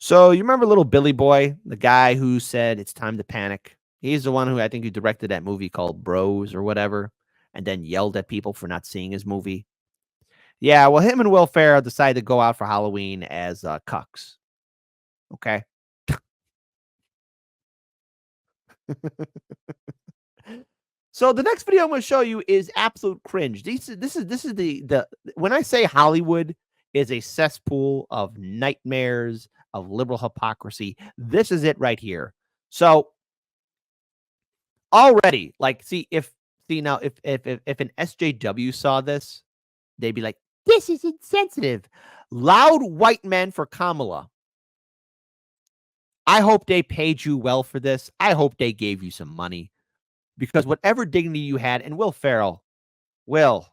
So you remember little Billy Boy, the guy who said it's time to panic? He's the one who I think who directed that movie called Bros or whatever, and then yelled at people for not seeing his movie. Yeah, well, him and Will Ferrell decided to go out for Halloween as cucks. Okay. So the next video I'm going to show you is absolute cringe. This is the when I say Hollywood is a cesspool of nightmares of liberal hypocrisy, this is it right here. So already, like, see now if an SJW saw this, they'd be like, "This is insensitive." Loud white men for Kamala. I hope they paid you well for this. I hope they gave you some money. Because whatever dignity you had, and Will Ferrell, Will,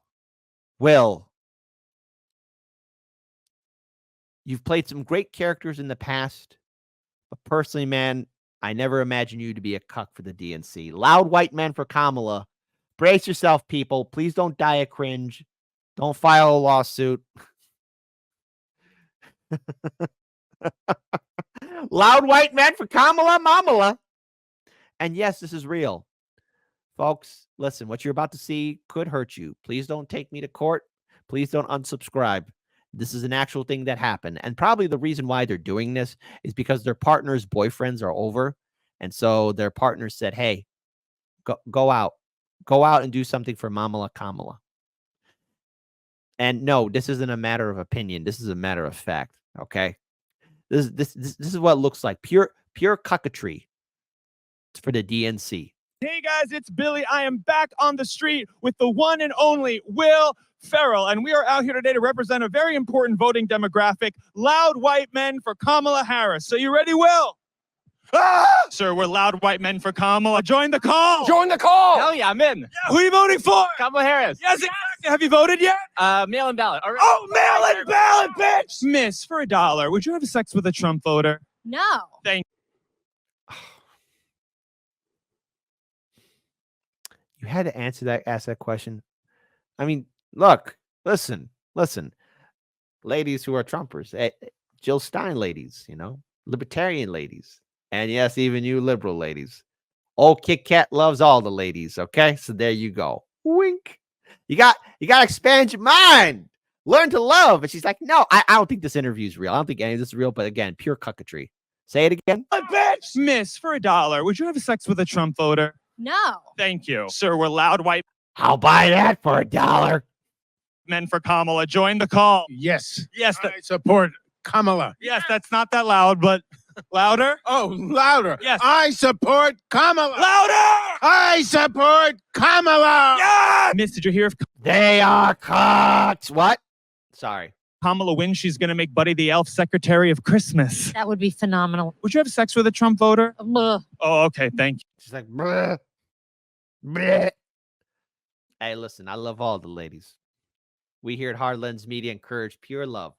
you've played some great characters in the past, but personally, man, I never imagined you to be a cuck for the DNC. Loud white men for Kamala. Brace yourself, people. Please don't die of cringe. Don't file a lawsuit. Loud white men for Kamala Mamala. And yes, this is real. Folks, listen, what you're about to see could hurt you. Please don't take me to court. Please don't unsubscribe. This is an actual thing that happened. And probably the reason why they're doing this is because their partners' boyfriends are over. And so their partners said, hey, go out. Go out and do something for Mamala Kamala. And no, this isn't a matter of opinion. This is a matter of fact. Okay. This is what it looks like. Pure cucketry for the DNC. Hey guys, it's Billy. I am back on the street with the one and only Will Ferrell, and we are out here today to represent a very important voting demographic, loud white men for Kamala Harris. So you ready, Will? Ah! Sir, we're loud white men for Kamala. Join the call. Join the call. Hell yeah, I'm in. Yeah, who are you voting for? Kamala Harris. Yes, exactly. Have you voted yet? Mail-in ballot. Oh, mail-in ballot, bitch! Miss, for $1, would you have sex with a Trump voter? No. Thank You had to ask that question. I mean, look, listen, ladies who are Trumpers, Jill Stein ladies, libertarian ladies, and yes, even you liberal ladies. Old Kit Kat loves all the ladies. Okay, so there you go. Wink. You got to expand your mind. Learn to love. And she's like, no, I don't think this interview is real. I don't think any of this is real. But again, pure cucketry. Say it again. bitch! Miss, for $1, would you have sex with a Trump voter? No. Thank you. Sir, we're loud white I'll buy that for $1. men for Kamala. Join the call. Yes. Yes, I support Kamala. yes, that's not that loud, but louder? Oh, louder. Yes. I support Kamala. Louder! I support Kamala. Yeah! Miss, did you hear if They are cocks. What? Sorry. Kamala wins, she's going to make Buddy the Elf Secretary of Christmas? That would be phenomenal. Would you have sex with a Trump voter? Ugh. Oh, okay, thank you. She's like, bleh, bleh. Hey, listen, I love all the ladies. We here at Hard Lens Media encourage pure love.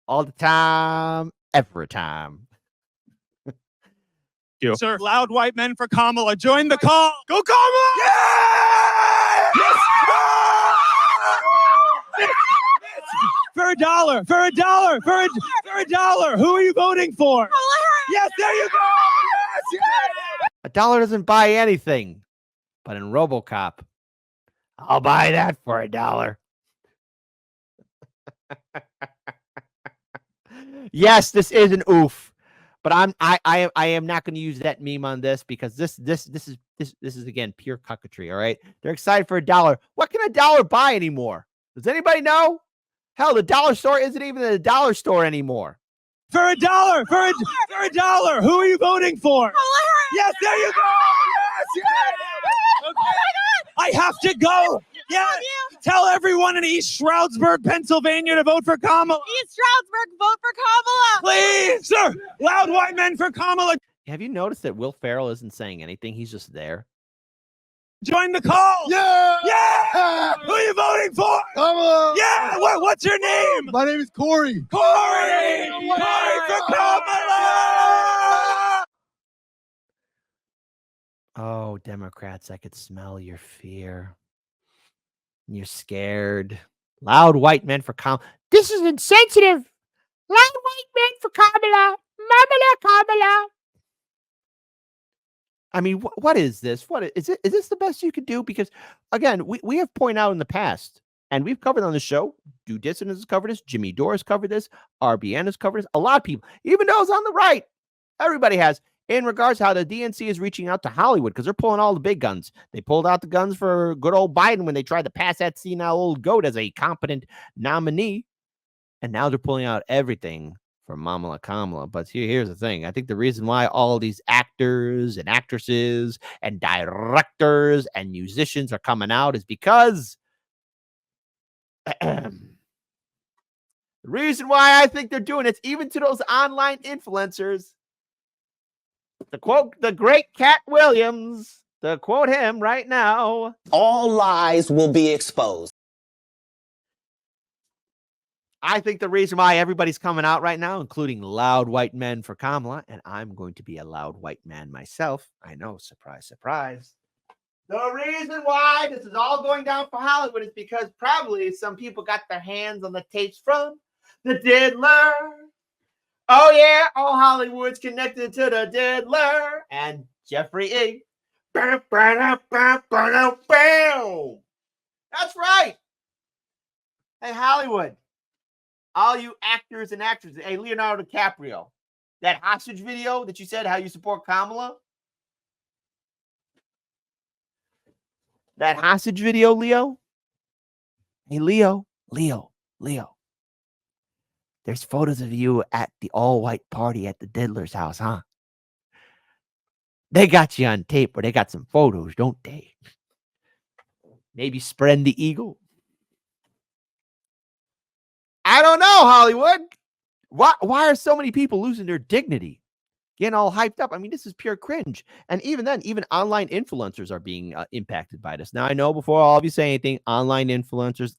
All the time, every time. You. Sir, loud white men for Kamala. Join the call. Go Kamala! Yeah! Yes! For $1, for $1, who are you voting for? Yes, there you go. Yes, yes. $1 doesn't buy anything, but in RoboCop, I'll buy that for $1. Yes, this is an oof, but I am not going to use that meme on this because this is again pure cucketry. All right, they're excited for $1. What can $1 buy anymore? Does anybody know? Hell, the dollar store isn't even a dollar store anymore. For $1, for $1, who are you voting for? Yes, there you go. Yes, yes. Okay. I have to go. Yeah. Tell everyone in East Stroudsburg, Pennsylvania to vote for Kamala. East Stroudsburg, vote for Kamala. Please, sir. Loud white men for Kamala. Have you noticed that Will Ferrell isn't saying anything? He's just there. Join the call. Yeah. Yeah. Who are you voting for? Kamala. Yeah. What's your name? My name is Corey. Corey. Corey for Kamala. Oh, Democrats, I could smell your fear. You're scared. Loud white men for Kamala. This is insensitive. Loud white men for Kamala. Kamala. I mean, what is this? What is it? Is this the best you could do? Because again, we have pointed out in the past, and we've covered on the show. Do Dissonance has covered this. Jimmy Dore has covered this. RBN has covered this. A lot of people, even those on the right, everybody has. In regards to how the DNC is reaching out to Hollywood because they're pulling all the big guns. They pulled out the guns for good old Biden when they tried to pass that senile old goat as a competent nominee. And now they're pulling out everything for Kamala. But here's the thing. I think the reason why all these actors and actresses and directors and musicians are coming out is because the reason why I think they're doing it, even to those online influencers, to quote the great Cat Williams, to quote him right now, all lies will be exposed. I think the reason why everybody's coming out right now, including loud white men for Kamala, and I'm going to be a loud white man myself. I know, surprise, surprise. The reason why this is all going down for Hollywood is because probably some people got their hands on the tapes from the Diddler. Oh, yeah, all Hollywood's connected to the Diddler and Jeffrey E. That's right. Hey, Hollywood. All you actors and actresses. Hey, Leonardo DiCaprio. That hostage video that you said how you support Kamala. That hostage video, Leo. Hey, Leo. There's photos of you at the all-white party at the Diddler's house, huh? They got you on tape, or they got some photos, don't they? Maybe spreading the eagle. I don't know, Hollywood. Why are so many people losing their dignity? Getting all hyped up. I mean, this is pure cringe. And even then, even online influencers are being impacted by this. Now, I know before all of you say anything, online influencers,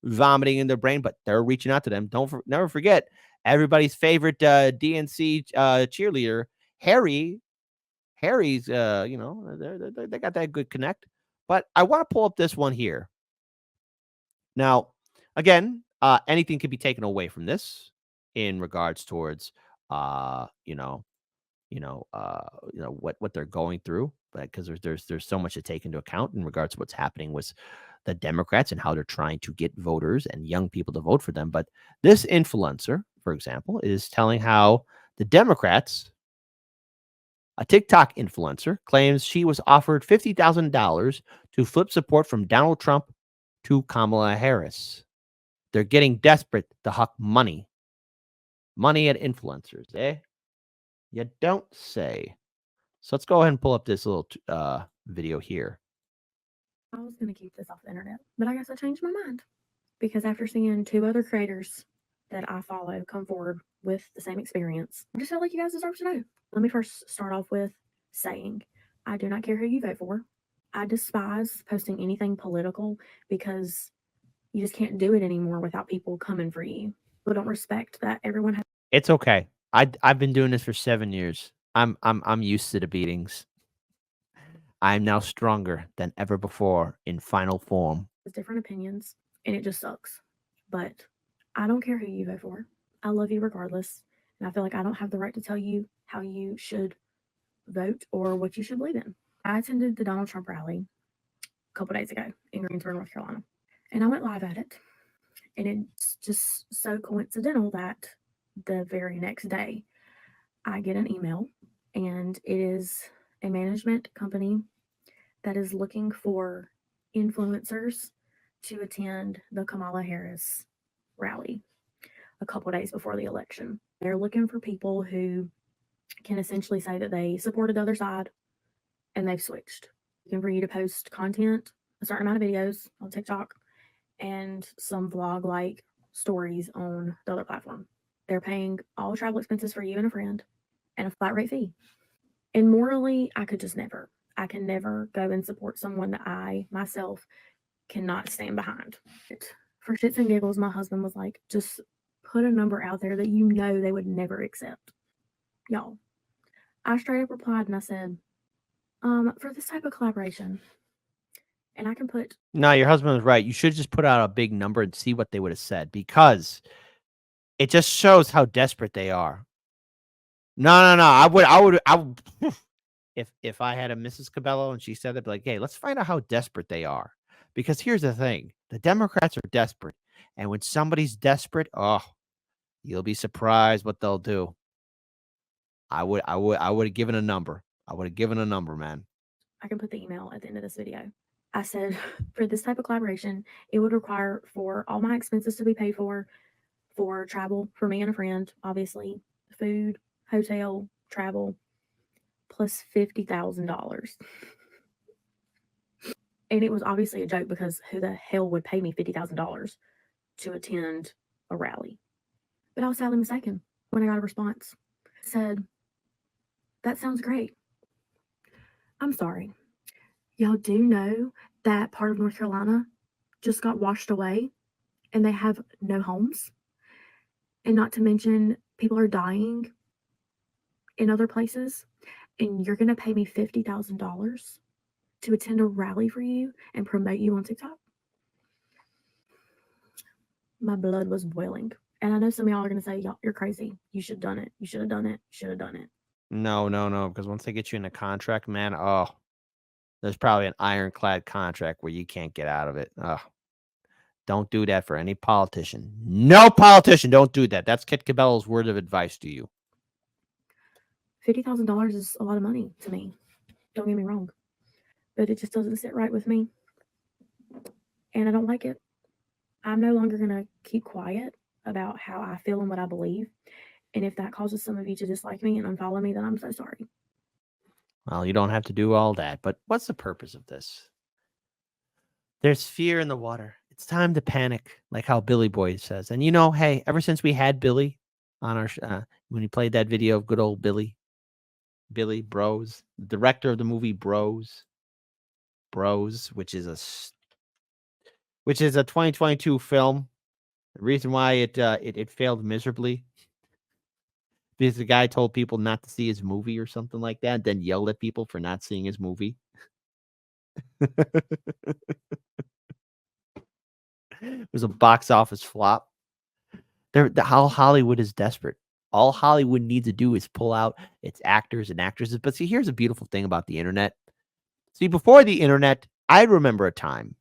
vomiting in their brain, but they're reaching out to them. Never forget everybody's favorite DNC cheerleader, Harry. Harry's, they got that good connect. But I want to pull up this one here. Now, again, anything could be taken away from this in regards towards, what they're going through, because there's so much to take into account in regards to what's happening with the Democrats and how they're trying to get voters and young people to vote for them. But this influencer, for example, is telling how the Democrats, a TikTok influencer, claims she was offered $50,000 to flip support from Donald Trump to Kamala Harris. They're getting desperate to huck money. Money at influencers, eh? You don't say. So let's go ahead and pull up this little video here. I was going to keep this off the internet, but I guess I changed my mind because after seeing two other creators that I follow come forward with the same experience, I just feel like you guys deserve to know. Let me first start off with saying I do not care who you vote for. I despise posting anything political because you just can't do it anymore without people coming for you. People don't respect that everyone has. It's okay. I've been doing this for 7 years. I'm used to the beatings. I'm now stronger than ever before in final form. Different opinions, and it just sucks. But I don't care who you vote for. I love you regardless, and I feel like I don't have the right to tell you how you should vote or what you should believe in. I attended the Donald Trump rally a couple days ago in Greensboro, North Carolina, and I went live at it. And it's just so coincidental that the very next day I get an email, and it is a management company that is looking for influencers to attend the Kamala Harris rally a couple days before the election. They're looking for people who can essentially say that they supported the other side and they've switched. Looking for you to post content, a certain amount of videos on TikTok, and some vlog-like stories on the other platform. They're paying all travel expenses for you and a friend and a flat rate fee. And morally, I could just never. I can never go and support someone that I, myself, cannot stand behind. For shits and giggles, my husband was like, just put a number out there that you know they would never accept. Y'all, I straight up replied and I said, for this type of collaboration, and I can put... No, your husband was right. You should just put out a big number and see what they would have said, because it just shows how desperate they are. No. I would. If I had a Mrs. Cabello and she said that, like, hey, let's find out how desperate they are. Because here's the thing: the Democrats are desperate, and when somebody's desperate, oh, you'll be surprised what they'll do. I would have given a number. I would have given a number, man. I can put the email at the end of this video. I said, for this type of collaboration, it would require for all my expenses to be paid for travel for me and a friend, obviously, food, hotel, travel, plus $50,000. And it was obviously a joke because who the hell would pay me $50,000 to attend a rally? But I was sadly mistaken when I got a response. It said, that sounds great. I'm sorry. Y'all do know that part of North Carolina just got washed away and they have no homes? And not to mention, people are dying in other places. And you're going to pay me $50,000 to attend a rally for you and promote you on TikTok? My blood was boiling. And I know some of y'all are going to say, y'all, you're crazy. You should have done it. You should have done it. You should have done it. No. Because once they get you in a contract, man, oh, there's probably an ironclad contract where you can't get out of it. Oh, don't do that for any politician. No politician, don't do that. That's Kit Cabello's word of advice to you. $50,000 is a lot of money to me. Don't get me wrong. But it just doesn't sit right with me. And I don't like it. I'm no longer going to keep quiet about how I feel and what I believe. And if that causes some of you to dislike me and unfollow me, then I'm so sorry. Well, you don't have to do all that, but what's the purpose of this? There's fear in the water. It's time to panic, like how Billy Boy says. And hey, ever since we had Billy on our when he played that video of good old Billy Bros, the director of the movie Bros, which is a 2022 film. The reason why it failed miserably because the guy told people not to see his movie or something like that, then yelled at people for not seeing his movie. It was a box office flop. How Hollywood is desperate. All Hollywood needs to do is pull out its actors and actresses. But see, here's a beautiful thing about the internet. See, before the internet, I remember a time.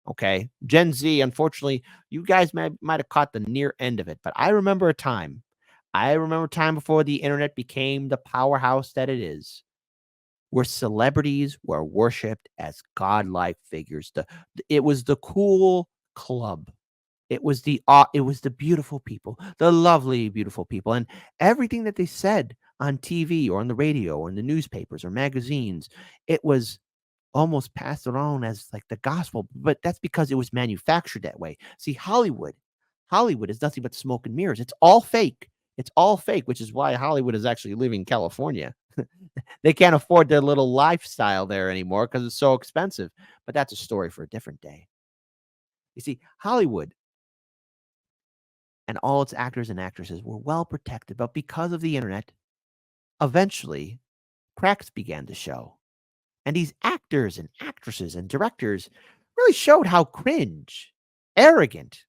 Okay, Gen Z, unfortunately, you guys might have caught the near end of it, but I remember a time. I remember a time before the internet became the powerhouse that it is, where celebrities were worshipped as godlike figures. It was the cool club. It was the beautiful people, the lovely, beautiful people, and everything that they said on TV or on the radio or in the newspapers or magazines, it was almost passed around as like the gospel, but that's because it was manufactured that way. See, Hollywood is nothing but smoke and mirrors. It's all fake. It's all fake, which is why Hollywood is actually living in California. They can't afford their little lifestyle there anymore because it's so expensive. But that's a story for a different day. You see, Hollywood and all its actors and actresses were well protected, but because of the internet, eventually cracks began to show. And these actors and actresses and directors really showed how cringe, arrogant,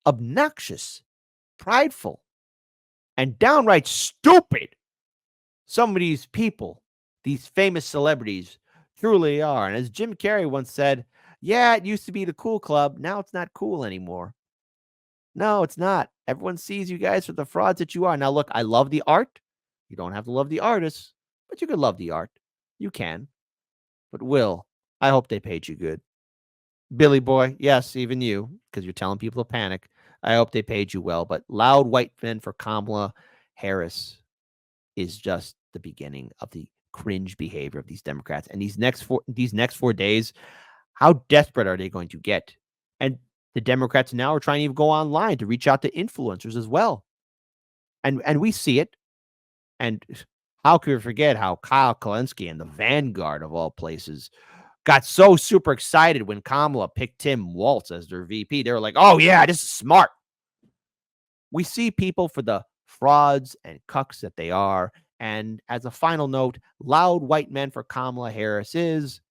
obnoxious, prideful, and downright stupid some of these people, these famous celebrities, truly are. And as Jim Carrey once said, yeah, it used to be the cool club. Now it's not cool anymore. No, it's not. Everyone sees you guys for the frauds that you are. Now, look, I love the art. You don't have to love the artists, but you can love the art. You can. But Will, I hope they paid you good. Billy Boy, yes, even you, because you're telling people to panic. I hope they paid you well. But loud white men for Kamala Harris is just the beginning of the cringe behavior of these Democrats. And these next 4 days, how desperate are they going to get? And the Democrats now are trying to even go online to reach out to influencers as well. And we see it. And how could we forget how Kyle Kalinske and the Vanguard of all places got so super excited when Kamala picked Tim Walz as their VP. They were like, oh, yeah, this is smart. We see people for the frauds and cucks that they are. And as a final note, loud white men for Kamala Harris is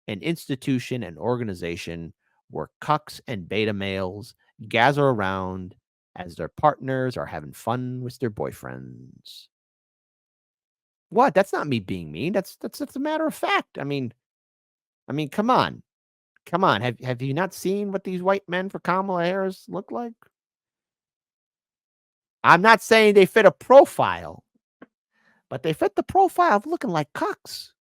an institution and organization where cucks and beta males gather around as their partners are having fun with their boyfriends. What? That's not me being mean. That's a matter of fact. I mean, come on. Come on. Have you not seen what these white men for Kamala Harris look like? I'm not saying they fit a profile, but they fit the profile of looking like cucks.